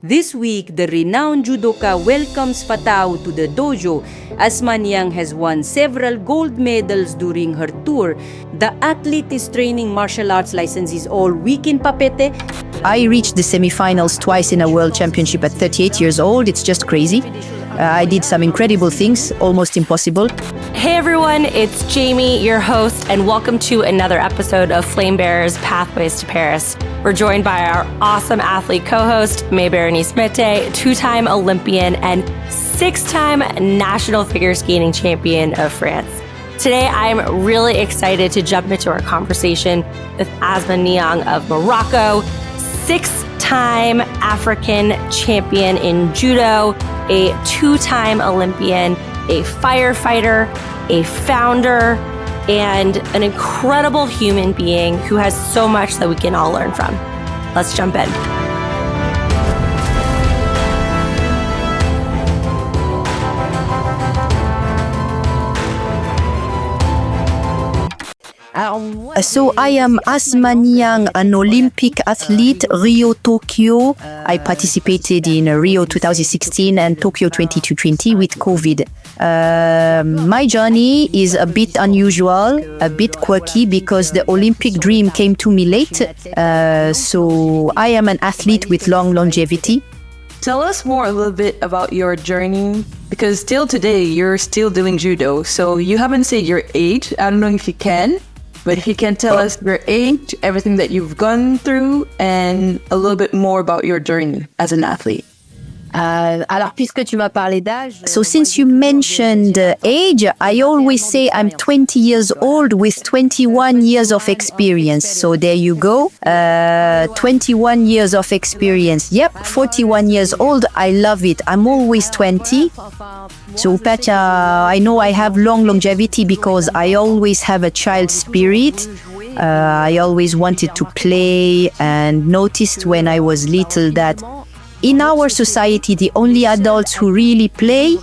This week, the renowned judoka welcomes Fatao to the dojo. Asmaa Niang has won several gold medals during her tour. The athlete is training martial arts licensees all week in Papete. I reached the semifinals twice in a world championship at 38 years old. It's just crazy. I did some incredible things, almost impossible. Hey everyone, it's Jamie, your host, and welcome to another episode of Flame Bearers Pathways to Paris. We're joined by our awesome athlete co-host, Berenice Mete, two-time Olympian and six-time national figure skating champion of France. Today, I'm really excited to jump into our conversation with Asmaa Niang of Morocco, six-time African champion in judo, a two-time Olympian, a firefighter, a founder, and an incredible human being who has so much that we can all learn from. Let's jump in. So I am Asmaa Niang, an Olympic athlete, Rio, Tokyo. I participated in Rio 2016 and Tokyo 2020 with COVID. My journey is a bit unusual, a bit quirky because the Olympic dream came to me late. So I am an athlete with long longevity. Tell us more a little bit about your journey, because still today you're still doing judo. So you haven't said your age. I don't know if you can. But if you can tell us your age, everything that you've gone through, and a little bit more about your journey as an athlete. So since you mentioned age, I always say I'm 20 years old with 21 years of experience. So there you go, 21 years of experience. Yep, 41 years old. I love it. I'm always 20. So I know I have long longevity because I always have a child spirit. I always wanted to play and noticed when I was little that in our society, the only adults who really play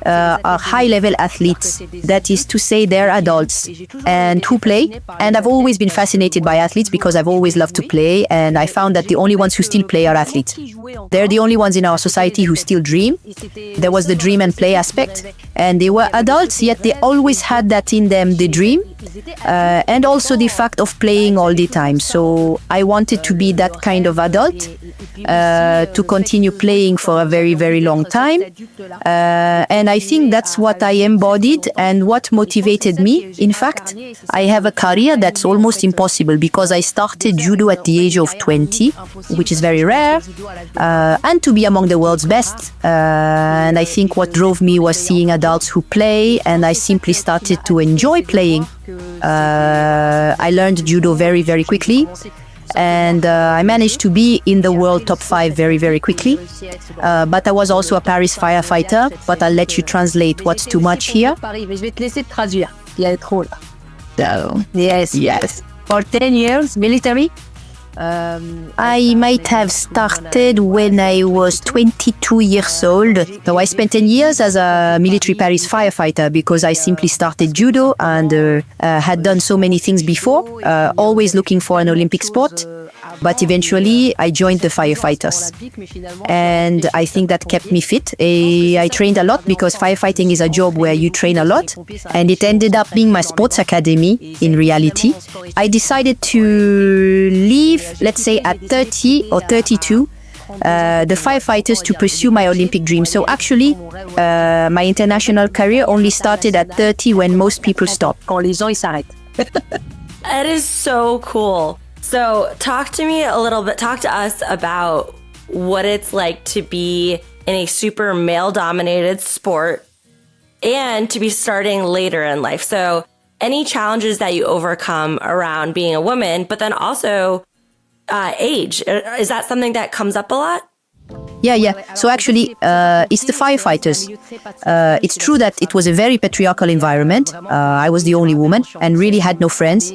are high-level athletes. That is to say, they're adults and who play. And I've always been fascinated by athletes because I've always loved to play. And I found that the only ones who still play are athletes. They're the only ones in our society who still dream. There was the dream and play aspect. And they were adults, yet they always had that in them, the dream. And also the fact of playing all the time. So I wanted to be that kind of adult, to continue playing for a very, very long time. And I think that's what I embodied and what motivated me. In fact, I have a career that's almost impossible because I started judo at the age of 20, which is very rare, and to be among the world's best. And I think what drove me was seeing adults who play, and I simply started to enjoy playing. I learned judo very, very quickly. And I managed to be in the world top 5 very, very quickly. But I was also a Paris firefighter, but I'll let you translate what's too much here. Yes. For 10 years, military. I might have started when I was 22 years old. So I spent 10 years as a military Paris firefighter because I simply started judo and had done so many things before, always looking for an Olympic sport. But eventually I joined the firefighters. And I think that kept me fit. I trained a lot because firefighting is a job where you train a lot. And it ended up being my sports academy in reality. I decided to leave, let's say at 30 or 32, the firefighters to pursue my Olympic dream. So actually, my international career only started at 30 when most people stop. That is so cool. So talk to us about what it's like to be in a super male-dominated sport and to be starting later in life. So any challenges that you overcome around being a woman, but then also age. Is that something that comes up a lot? Yeah. So actually, it's the firefighters. It's true that it was a very patriarchal environment. I was the only woman and really had no friends.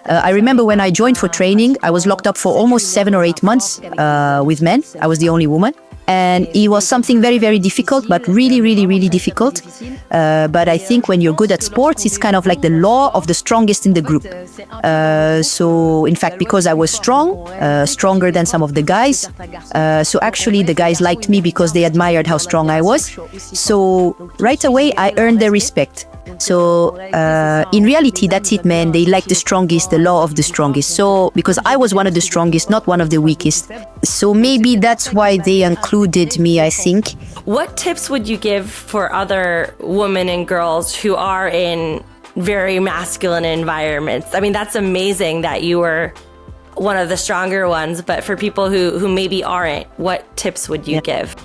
I remember when I joined for training, I was locked up for almost 7 or 8 months with men. I was the only woman. And it was something very, very difficult, but really, really, really difficult. But I think when you're good at sports, it's kind of like the law of the strongest in the group. So in fact, because I was strong, stronger than some of the guys, so actually the guys liked me because they admired how strong I was. So right away, I earned their respect. So in reality, that's it, man. They like the strongest, the law of the strongest. So because I was one of the strongest, not one of the weakest. So maybe that's why they included me, I think. What tips would you give for other women and girls who are in very masculine environments? I mean, that's amazing that you were one of the stronger ones, but for people who maybe aren't, what tips would you give?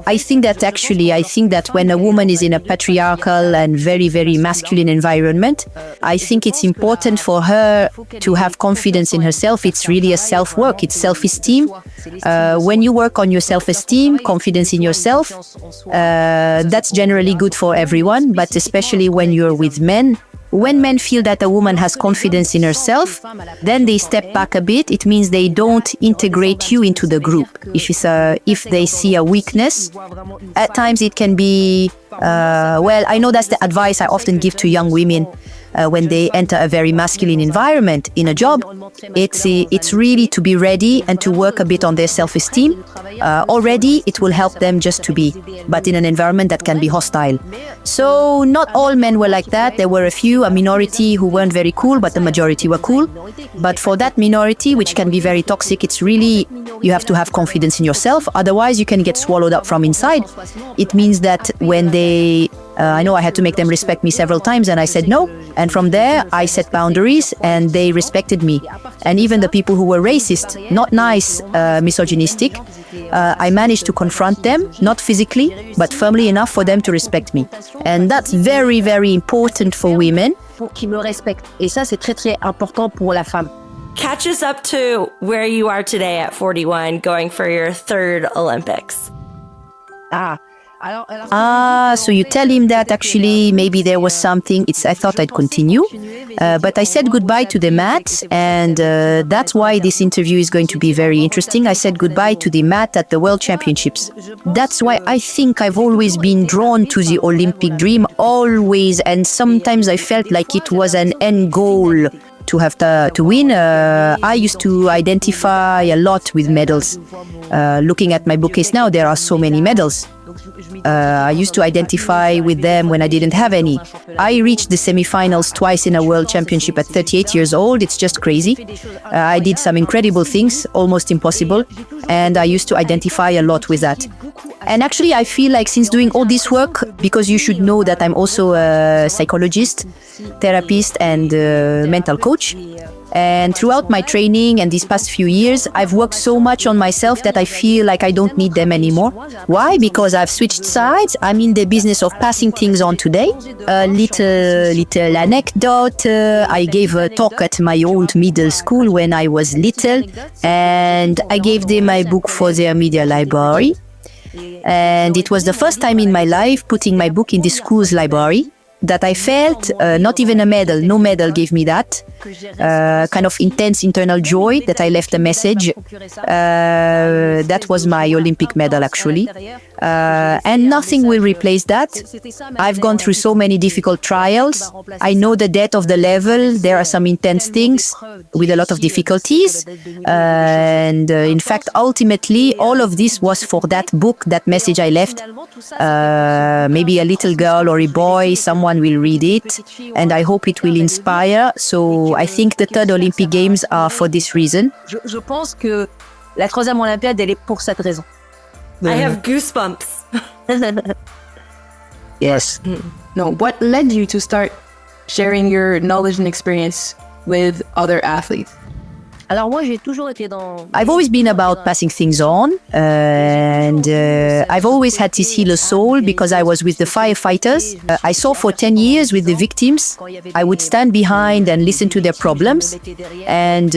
I think that when a woman is in a patriarchal and very, very masculine environment, I think it's important for her to have confidence in herself. It's really a self-work, it's self-esteem. When you work on your self-esteem, confidence in yourself, that's generally good for everyone, but especially when you're with men. When men feel that a woman has confidence in herself, then they step back a bit. It means they don't integrate you into the group. If they see a weakness, at times it can be, I know that's the advice I often give to young women when they enter a very masculine environment in a job. It's really to be ready and to work a bit on their self-esteem. Already it will help them just to be, but in an environment that can be hostile. So not all men were like that. There were a minority who weren't very cool, but the majority were cool. But for that minority, which can be very toxic, it's really, you have to have confidence in yourself. Otherwise, you can get swallowed up from inside. It means that when I know I had to make them respect me several times, and I said no. And from there, I set boundaries and they respected me. And even the people who were racist, not nice, misogynistic, I managed to confront them, not physically, but firmly enough for them to respect me. And that's very, very important for women. Qui me respectent. Et ça, c'est très, très important pour la femme. Catch us up to where you are today at 41, going for your third Olympics. So you tell him that actually maybe there was something. I thought I'd continue, but I said goodbye to the mat, and that's why this interview is going to be very interesting. I said goodbye to the mat at the World Championships. That's why I think I've always been drawn to the Olympic dream, always, and sometimes I felt like it was an end goal to have to win. I used to identify a lot with medals. Looking at my bookcase now, there are so many medals. I used to identify with them when I didn't have any. I reached the semifinals twice in a world championship at 38 years old. It's just crazy. I did some incredible things, almost impossible, and I used to identify a lot with that. And actually, I feel like since doing all this work, because you should know that I'm also a psychologist, therapist, and mental coach. And throughout my training and these past few years, I've worked so much on myself that I feel like I don't need them anymore. Why? Because I've switched sides. I'm in the business of passing things on today. A little anecdote. I gave a talk at my old middle school when I was little, and I gave them my book for their media library. And it was the first time in my life putting my book in the school's library that I felt not even a medal, no medal gave me that. Kind of intense internal joy that I left a message. That was my Olympic medal, actually. And nothing will replace that. I've gone through so many difficult trials. I know the depth of the level. There are some intense things with a lot of difficulties. And in fact, ultimately, all of this was for that book, that message I left. Maybe a little girl or a boy, someone will read it, and I hope it will inspire. So I think the third Olympic Games are for this reason. Je pense que la troisième Olympiade, elle est pour cette raison. I have goosebumps. Yes. No, what led you to start sharing your knowledge and experience with other athletes? Alors moi, j'ai toujours été dans... I've always been about passing things on, and I've always had this healer soul because I was with the firefighters. I saw for 10 years with the victims. I would stand behind and listen to their problems, and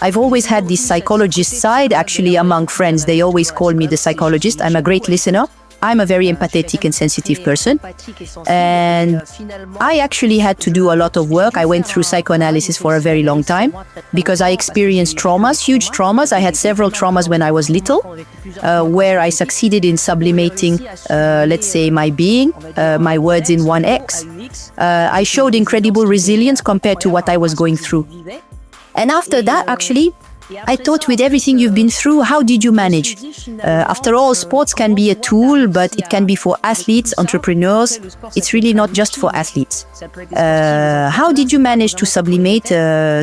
I've always had this psychologist side. Actually, among friends, they always call me the psychologist. I'm a great listener. I'm a very empathetic and sensitive person. And I actually had to do a lot of work. I went through psychoanalysis for a very long time because I experienced traumas, huge traumas. I had several traumas when I was little, where I succeeded in sublimating, let's say, my being, my words in 1x. I showed incredible resilience compared to what I was going through. And after that, actually, I thought, with everything you've been through, how did you manage? After all, sports can be a tool, but it can be for athletes, entrepreneurs. It's really not just for athletes. How did you manage to sublimate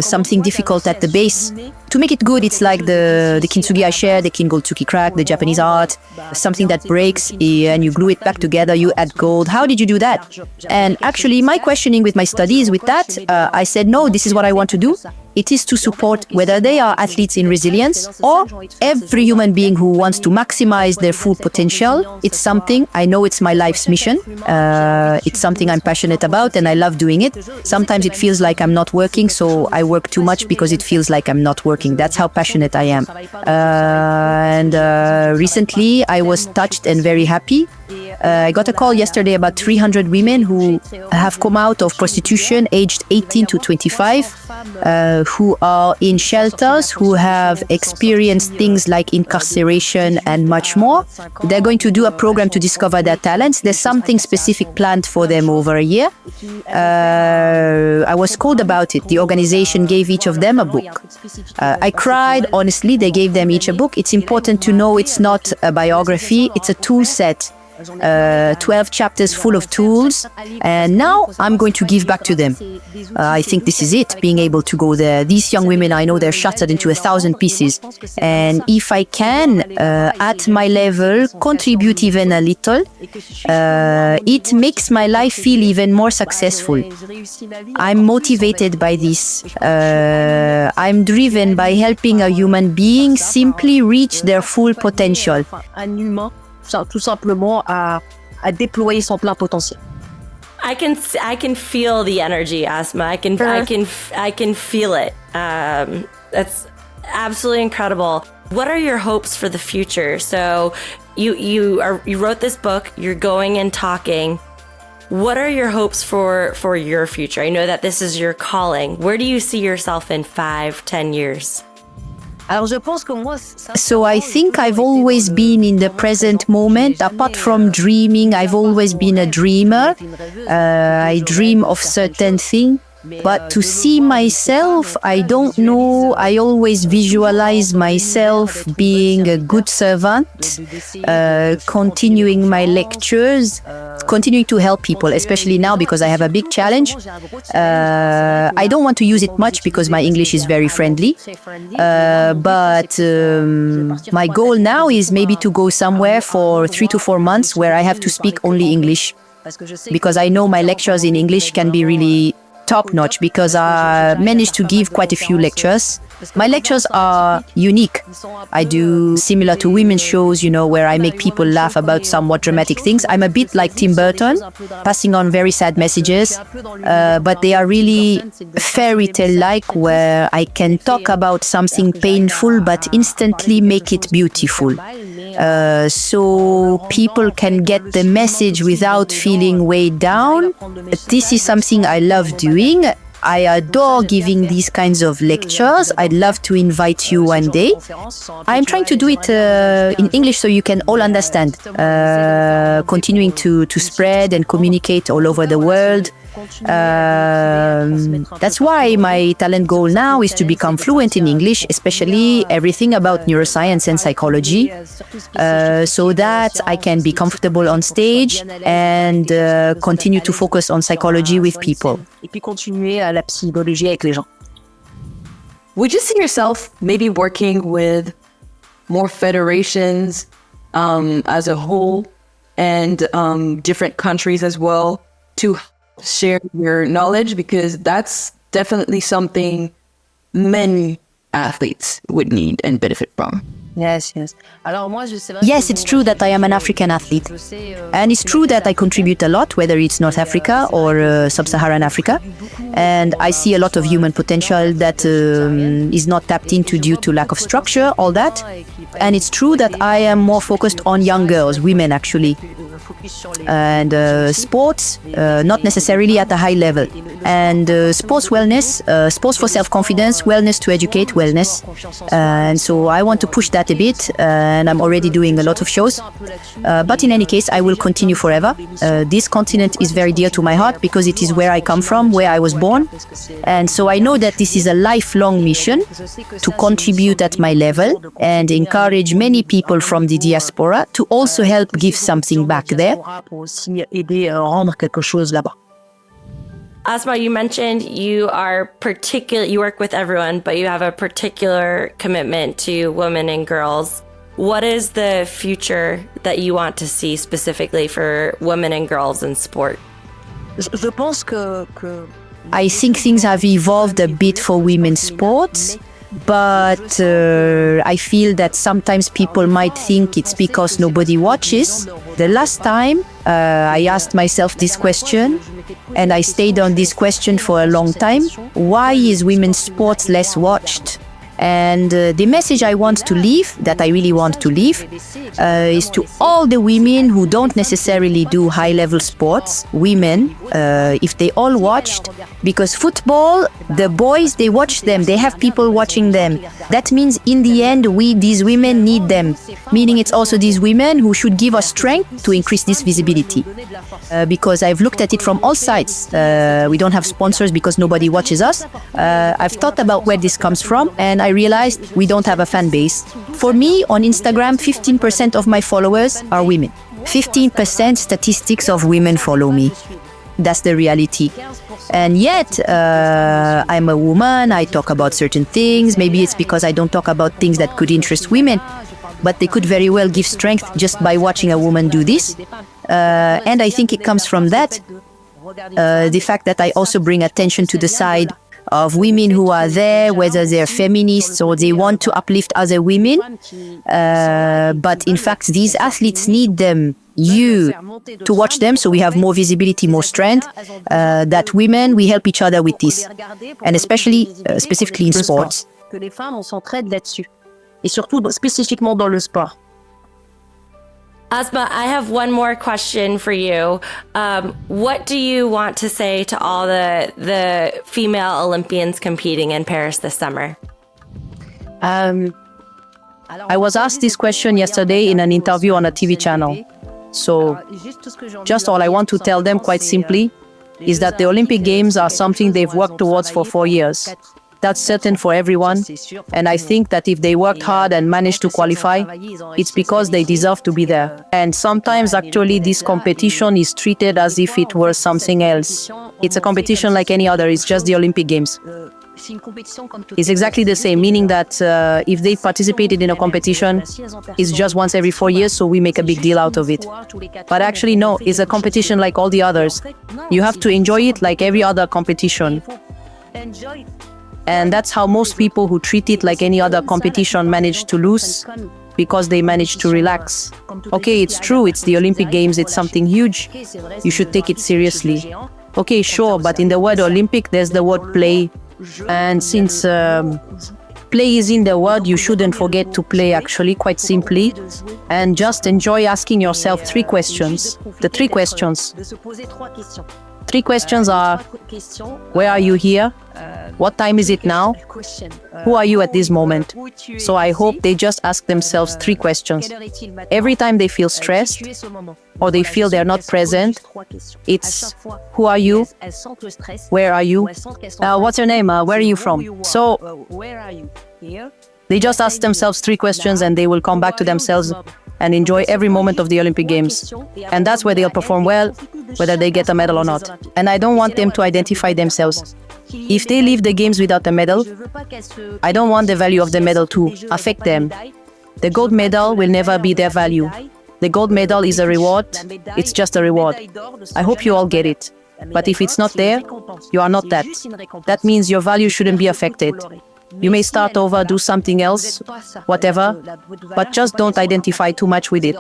something difficult at the base? To make it good, it's like the kintsugi I share, the kingotsuki crack, the Japanese art, something that breaks and you glue it back together, you add gold. How did you do that? And actually, my questioning with my studies with that, I said, no, this is what I want to do. It is to support whether they are athletes in resilience or every human being who wants to maximize their full potential. It's something, I know it's my life's mission. It's something I'm passionate about and I love doing it. Sometimes it feels like I'm not working, so I work too much because it feels like I'm not working. That's how passionate I am. Recently I was touched and very happy. I got a call yesterday about 300 women who have come out of prostitution aged 18 to 25, who are in shelters, who have experienced things like incarceration and much more. They're going to do a program to discover their talents. There's something specific planned for them over a year. I was called about it. The organization gave each of them a book. I cried, honestly. They gave them each a book. It's important to know it's not a biography, it's a tool set. 12 chapters full of tools, and now I'm going to give back to them. I think this is it, being able to go there. These young women, I know they're shattered into 1,000 pieces, and if I can, at my level, contribute even a little, it makes my life feel even more successful. I'm motivated by this. I'm driven by helping a human being simply reach their full potential. Tout simplement à déployer son plein potentiel. I can feel the energy, Asmaa. I can feel it. That's absolutely incredible. What are your hopes for the future? So you wrote this book. You're going and talking. What are your hopes for your future? I know that this is your calling. Where do you see yourself in 5-10 years? So I think I've always been in the present moment. Apart from dreaming, I've always been a dreamer. I dream of certain things. But to see myself, I don't know. I always visualize myself being a good servant, continuing my lectures, continuing to help people, especially now because I have a big challenge. I don't want to use it much because my English is very friendly. But my goal now is maybe to go somewhere for 3 to 4 months where I have to speak only English. Because I know my lectures in English can be really top-notch because I managed to give quite a few lectures. My lectures are unique. I do similar to women's shows, where I make people laugh about somewhat dramatic things. I'm a bit like Tim Burton, passing on very sad messages, but they are really fairy tale-like, where I can talk about something painful but instantly make it beautiful. So people can get the message without feeling weighed down. This is something I love doing. I adore giving these kinds of lectures. I'd love to invite you one day. I'm trying to do it in English so you can all understand. Continuing to spread and communicate all over the world. That's why my talent goal now is to become fluent in English, especially everything about neuroscience and psychology, so that I can be comfortable on stage and continue to focus on psychology with people. Et puis continuer la psychologie avec les gens. Would you see yourself maybe working with more federations as a whole and different countries as well to share your knowledge? Because that's definitely something many athletes would need and benefit from. Yes. Yes, it's true that I am an African athlete. And it's true that I contribute a lot, whether it's North Africa or Sub-Saharan Africa. And I see a lot of human potential that is not tapped into due to lack of structure, all that. And it's true that I am more focused on young girls, women actually. And sports, not necessarily at a high level. And sports wellness, sports for self-confidence, wellness to educate, wellness. And so I want to push that a bit, and I'm already doing a lot of shows. But in any case, I will continue forever. This continent is very dear to my heart because it is where I come from, where I was born. And so I know that this is a lifelong mission to contribute at my level and encourage many people from the diaspora to also help give something back there. Asmaa, you mentioned you work with everyone, but you have a particular commitment to women and girls. What is the future that you want to see specifically for women and girls in sport? I think things have evolved a bit for women's sports, but I feel that sometimes people might think it's because nobody watches. The last time I asked myself this question, and I stayed on this question for a long time: why is women's sports less watched? And the message I want to leave, that I really want to leave, is to all the women who don't necessarily do high-level sports, women, if they all watched, because football, the boys, they watch them, they have people watching them. That means in the end, these women need them, meaning it's also these women who should give us strength to increase this visibility. Because I've looked at it from all sides. We don't have sponsors because nobody watches us. I've thought about where this comes from, and I realized we don't have a fan base. For me, on Instagram, 15% of my followers are women. 15% statistics of women follow me. That's the reality. And yet, I'm a woman, I talk about certain things. Maybe it's because I don't talk about things that could interest women, but they could very well give strength just by watching a woman do this. And I think it comes from that. The fact that I also bring attention to the side of women who are there, whether they're feminists or they want to uplift other women. But in fact, these athletes need you to watch them, so we have more visibility, more strength. That women, we help each other with this. And especially, specifically in sports. Que les femmes, on s'entraide là-dessus. Et surtout, spécifiquement dans le sport. Asmaa, I have one more question for you. What do you want to say to all the female Olympians competing in Paris this summer? I was asked this question yesterday in an interview on a TV channel. So, just all I want to tell them quite simply is that the Olympic Games are something they've worked towards for 4 years. That's certain for everyone, and I think that if they worked hard and managed to qualify, it's because they deserve to be there. And sometimes actually this competition is treated as if it were something else. It's a competition like any other, it's just the Olympic Games. It's exactly the same, meaning that if they participated in a competition, it's just once every 4 years, so we make a big deal out of it. But actually no, it's a competition like all the others. You have to enjoy it like every other competition. And that's how most people who treat it like any other competition manage to lose, because they manage to relax. Okay, it's true, it's the Olympic Games, it's something huge. You should take it seriously. Okay, sure, but in the word Olympic, there's the word play. And since play is in the word, you shouldn't forget to play actually, quite simply. And just enjoy asking yourself 3 questions. The 3 questions. 3 questions are: where are you here? What time is it now? Who are you at this moment? So I hope they just ask themselves 3 questions. Every time they feel stressed or they feel they're not present, it's who are you? Where are you? What's your name? Where are you from? So they just ask themselves 3 questions and they will come back to themselves and enjoy every moment of the Olympic Games. And that's where they'll perform well, whether they get a medal or not. And I don't want them to identify themselves. If they leave the Games without a medal, I don't want the value of the medal to affect them. The gold medal will never be their value. The gold medal is a reward. It's just a reward. I hope you all get it. But if it's not there, you are not that. That means your value shouldn't be affected. You may start over, do something else, whatever, but just don't identify too much with it.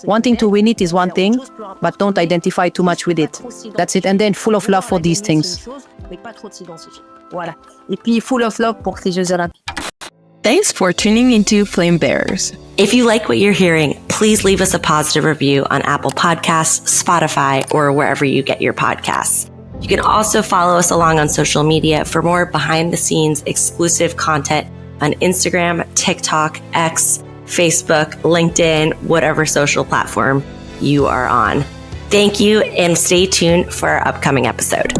Wanting to win it is one thing, but don't identify too much with it. That's it. And then full of love for these things. Et puis full of love pour ces Jeux Olympiques. Thanks for tuning into Flame Bearers. If you like what you're hearing, please leave us a positive review on Apple Podcasts, Spotify, or wherever you get your podcasts. You can also follow us along on social media for more behind-the-scenes exclusive content on Instagram, TikTok, X, Facebook, LinkedIn, whatever social platform you are on. Thank you, and stay tuned for our upcoming episode.